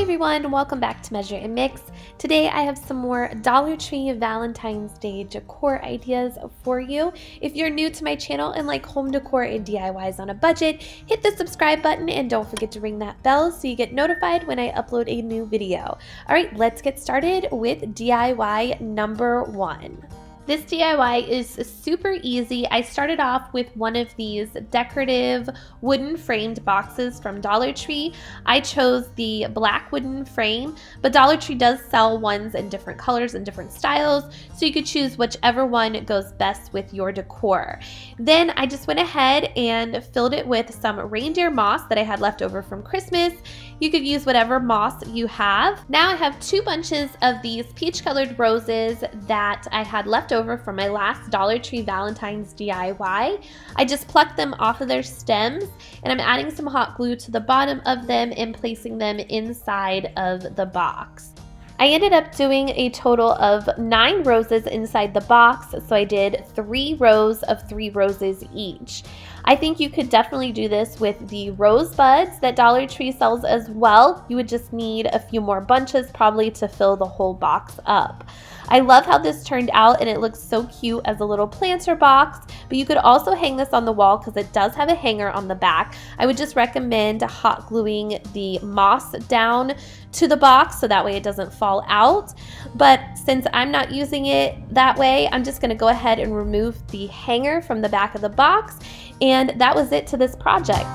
Hey everyone, welcome back to Measure and Mix. Today I have some more Dollar Tree Valentine's Day decor ideas for you. If you're new to my channel and like home decor and DIYs on a budget, hit the subscribe button and don't forget to ring that bell so you get notified when I upload a new video. Alright, let's get started with DIY number 1. This DIY is super easy. I started off with one of these decorative wooden framed boxes from Dollar Tree. I chose the black wooden frame, but Dollar Tree does sell ones in different colors and different styles, so you could choose whichever one goes best with your decor. Then I just went ahead and filled it with some reindeer moss that I had left over from Christmas. You could use whatever moss you have. Now I have 2 bunches of these peach colored roses that I had left over from my last Dollar Tree Valentine's DIY. I just plucked them off of their stems and I'm adding some hot glue to the bottom of them and placing them inside of the box. I ended up doing a total of 9 roses inside the box, so I did 3 rows of 3 roses each. I think you could definitely do this with the rose buds that Dollar Tree sells as well. You would just need a few more bunches probably to fill the whole box up. I love how this turned out and it looks so cute as a little planter box, but you could also hang this on the wall because it does have a hanger on the back. I would just recommend hot gluing the moss down to the box so that way it doesn't fall out. But since I'm not using it that way, I'm just going to go ahead and remove the hanger from the back of the box, and that was it to this project.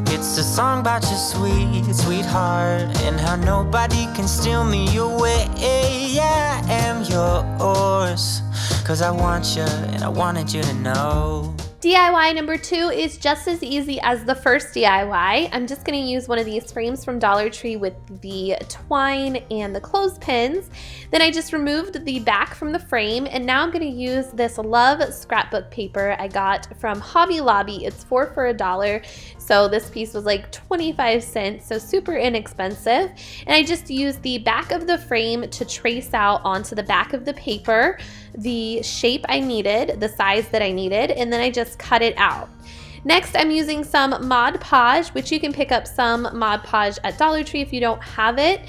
It's a song about your sweetheart, and how nobody can steal me away. Yeah, I am yours, 'cause I want you and I wanted you to know. DIY number 2 is just as easy as the first DIY. I'm just going to use one of these frames from Dollar Tree with the twine and the clothespins. Then I just removed the back from the frame, and now I'm going to use this Love scrapbook paper I got from Hobby Lobby. It's 4 for $1, so this piece was like 25 cents, so super inexpensive. And I just used the back of the frame to trace out onto the back of the paper the shape I needed, the size that I needed, and then I just cut it out. Next, I'm using some Mod Podge, which you can pick up some Mod Podge at Dollar Tree if you don't have it.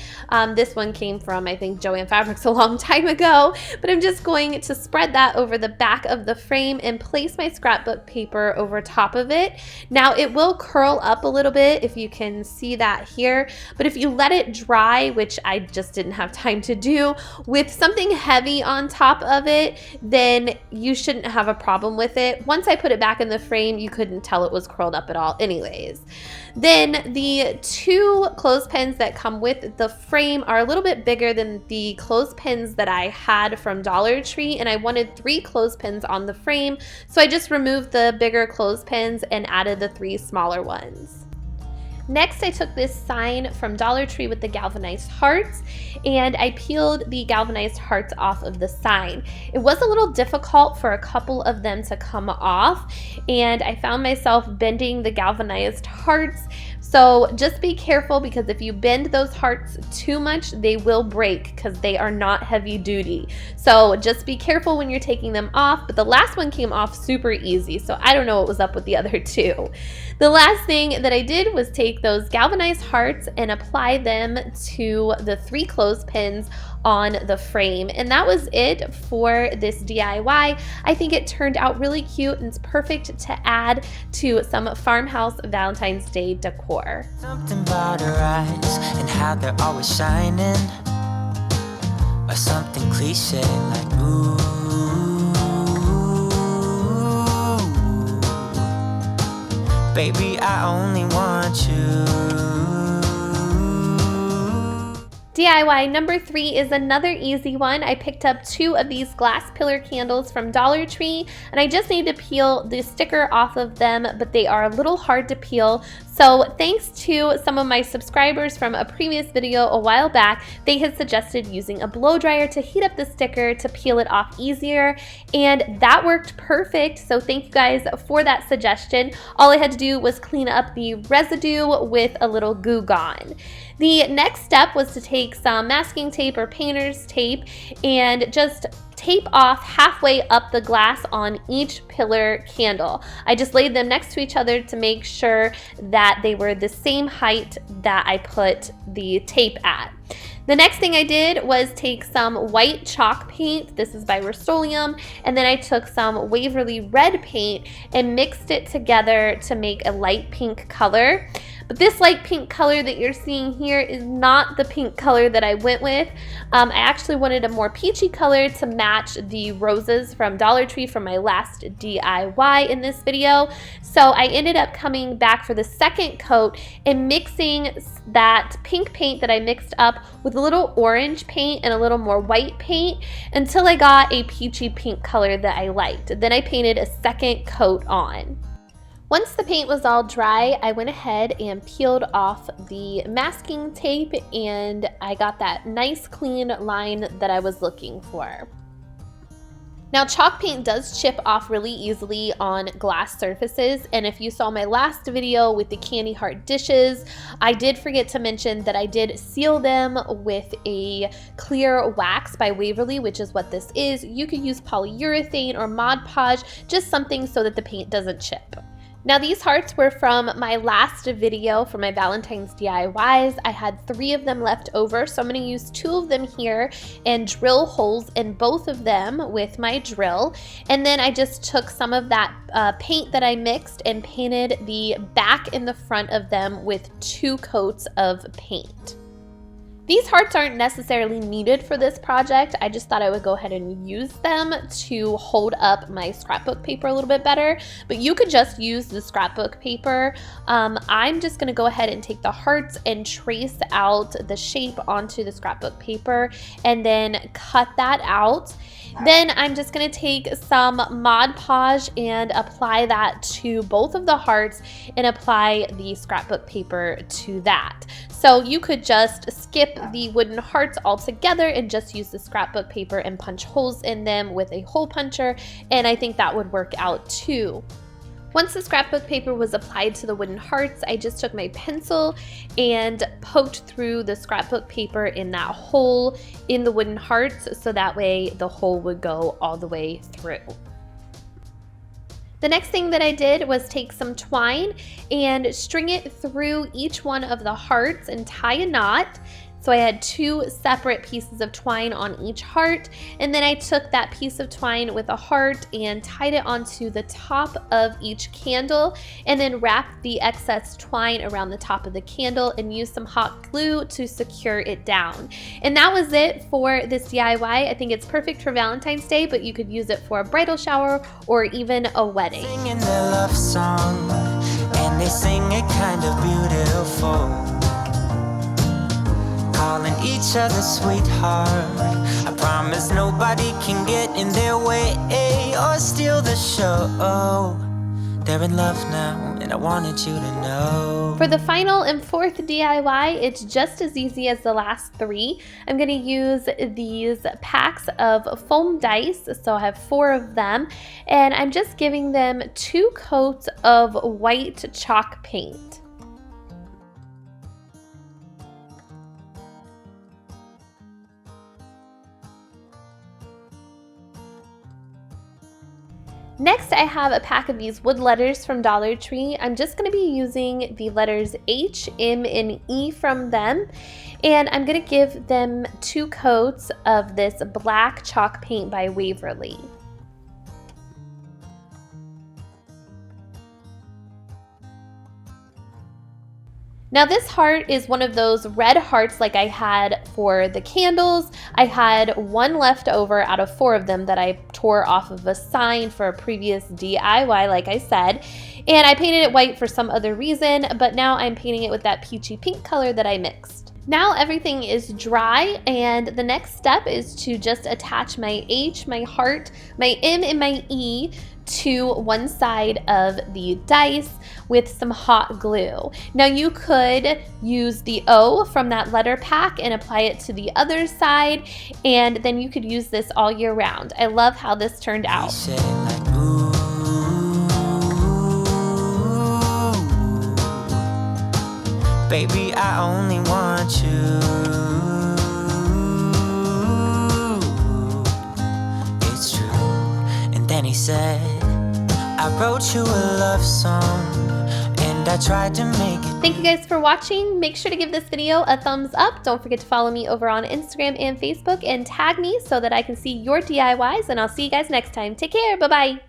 This one came from, I think, Joann Fabrics a long time ago, but I'm just going to spread that over the back of the frame and place my scrapbook paper over top of it. Now, it will curl up a little bit if you can see that here, but if you let it dry, which I just didn't have time to do, with something heavy on top of it, then you shouldn't have a problem with it. Once I put it back in the frame, you couldn't tell it was curled up at all anyways. Then the 2 clothespins that come with the frame are a little bit bigger than the clothespins that I had from Dollar Tree, and I wanted 3 clothespins on the frame, so I just removed the bigger clothespins and added the 3 smaller ones. Next, I took this sign from Dollar Tree with the galvanized hearts, and I peeled the galvanized hearts off of the sign. It was a little difficult for a couple of them to come off, and I found myself bending the galvanized hearts. So just be careful, because if you bend those hearts too much, they will break because they are not heavy duty. So just be careful when you're taking them off, but the last one came off super easy, so I don't know what was up with the other 2. The last thing that I did was take those galvanized hearts and apply them to the 3 clothespins on the frame, and that was it for this DIY. I think it turned out really cute and it's perfect to add to some farmhouse Valentine's Day decor. Something about her eyes and how they're always shining, or something cliche like ooh. Baby, I only want you. DIY number 3 is another easy one. I picked up 2 of these glass pillar candles from Dollar Tree, and I just need to peel the sticker off of them, but they are a little hard to peel. So thanks to some of my subscribers from a previous video a while back, they had suggested using a blow dryer to heat up the sticker to peel it off easier, and that worked perfect. So thank you guys for that suggestion. All I had to do was clean up the residue with a little Goo Gone. The next step was to take take some masking tape or painter's tape and just tape off halfway up the glass on each pillar candle. I just laid them next to each other to make sure that they were the same height that I put the tape at. The next thing I did was take some white chalk paint, this is by Rust-Oleum, and then I took some Waverly red paint and mixed it together to make a light pink color. But this light pink color that you're seeing here is not the pink color that I went with. I actually wanted a more peachy color to match the roses from Dollar Tree from my last DIY in this video. So I ended up coming back for the second coat and mixing that pink paint that I mixed up with a little orange paint and a little more white paint until I got a peachy pink color that I liked. Then I painted a second coat on. Once the paint was all dry, I went ahead and peeled off the masking tape and I got that nice clean line that I was looking for. Now, chalk paint does chip off really easily on glass surfaces, and if you saw my last video with the candy heart dishes, I did forget to mention that I did seal them with a clear wax by Waverly, which is what this is. You could use polyurethane or Mod Podge, just something so that the paint doesn't chip. Now, these hearts were from my last video for my Valentine's DIYs. I had 3 of them left over, so I'm going to use 2 of them here and drill holes in both of them with my drill. And then I just took some of that paint that I mixed and painted the back and the front of them with 2 coats of paint. These hearts aren't necessarily needed for this project. I just thought I would go ahead and use them to hold up my scrapbook paper a little bit better, but you could just use the scrapbook paper. I'm just gonna go ahead and take the hearts and trace out the shape onto the scrapbook paper and then cut that out. Then I'm just gonna take some Mod Podge and apply that to both of the hearts and apply the scrapbook paper to that. So you could just skip the wooden hearts altogether and just use the scrapbook paper and punch holes in them with a hole puncher, and I think that would work out too. Once the scrapbook paper was applied to the wooden hearts, I just took my pencil and poked through the scrapbook paper in that hole in the wooden hearts so that way the hole would go all the way through. The next thing that I did was take some twine and string it through each one of the hearts and tie a knot. So I had 2 separate pieces of twine on each heart, and then I took that piece of twine with a heart and tied it onto the top of each candle, and then wrapped the excess twine around the top of the candle and used some hot glue to secure it down. And that was it for this DIY. I think it's perfect for Valentine's Day, but you could use it for a bridal shower or even a wedding. Singing their love song, and they sing it kind of beautiful. Calling each other sweetheart. I promise nobody can get in their way or steal the show. They're in love now, and I wanted you to know. For the final and 4th DIY, it's just as easy as the last 3. I'm going to use these packs of foam dice, so I have 4 of them, and I'm just giving them 2 coats of white chalk paint. Next, I have a pack of these wood letters from Dollar Tree. I'm just going to be using the letters H, M, and E from them, and I'm going to give them 2 coats of this black chalk paint by Waverly. Now this heart is one of those red hearts like I had for the candles. I had 1 left over out of 4 of them that I tore off of a sign for a previous DIY, like I said. And I painted it white for some other reason, but now I'm painting it with that peachy pink color that I mixed. Now everything is dry, and the next step is to just attach my H, my heart, my M, and my E to one side of the dice with some hot glue. Now you could use the O from that letter pack and apply it to the other side, and then you could use this all year round. I love how this turned out. Baby, I only want you. said, I wrote you a love song, and I tried to make it. Thank you guys for watching. Make sure to give this video a thumbs up. Don't forget to follow me over on Instagram and Facebook and tag me so that I can see your DIYs, and I'll see you guys next time. Take care. Bye-bye.